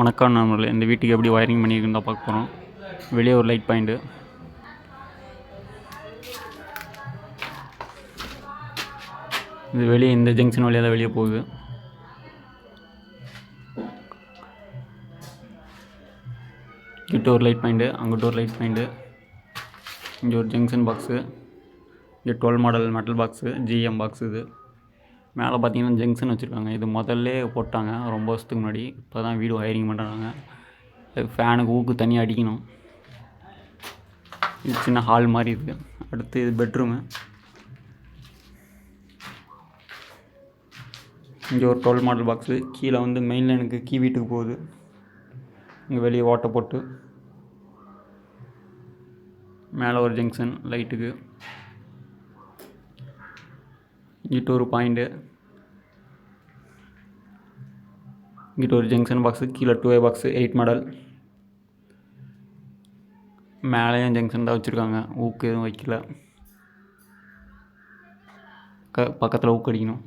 வணக்கம் நண்பர்களே, இந்த வீட்டுக்கு எப்படி ஒயரிங் பண்ணியிருக்குன்னு தான் பார்க்க போகிறோம். வெளியே ஒரு லைட் பாயிண்ட்டு, இது வெளியே இந்த ஜங்ஷன் வழியாக தான் வெளியே போகுது. இங்கிட்ட ஒரு லைட் பாயிண்ட்டு, அங்கிட்ட ஒரு லைட் பாயிண்ட்டு, இங்கே ஒரு ஜங்ஷன் பாக்ஸு, இங்கே 12 model metal box, GM box. இது மேலே பார்த்தீங்கன்னா ஜங்ஷன் வச்சுருக்காங்க. இது முதல்ல போட்டாங்க ரொம்ப வருஷத்துக்கு முன்னாடி. இப்போ தான் வீடு ஒயரிங் பண்ணுறாங்க. ஃபேனுக்கு ஊக்கு தனியாக அடிக்கணும். இது சின்ன ஹால் மாதிரி இருக்குது. அடுத்து இது பெட்ரூமு. இங்கே ஒரு 12 மாடல் பாக்ஸு. கீழே வந்து மெயின் லைனுக்கு கீ வீட்டுக்கு போகுது. இங்கே வெளியே ஓட்டை போட்டு மேலே ஒரு ஜங்ஷன் லைட்டுக்கு. இங்கிட்ட ஒரு பாயிண்ட்டு, இங்கிட்ட ஒரு ஜங்ஷன் பாக்ஸு, கீழே 2A பாக்ஸு 8 மாடல். மேலேயும் ஜங்ஷன் தான் வச்சுருக்காங்க, ஊக்கு எதுவும் வைக்கல. பக்கத்தில் ஊக்கு அடிக்கணும்.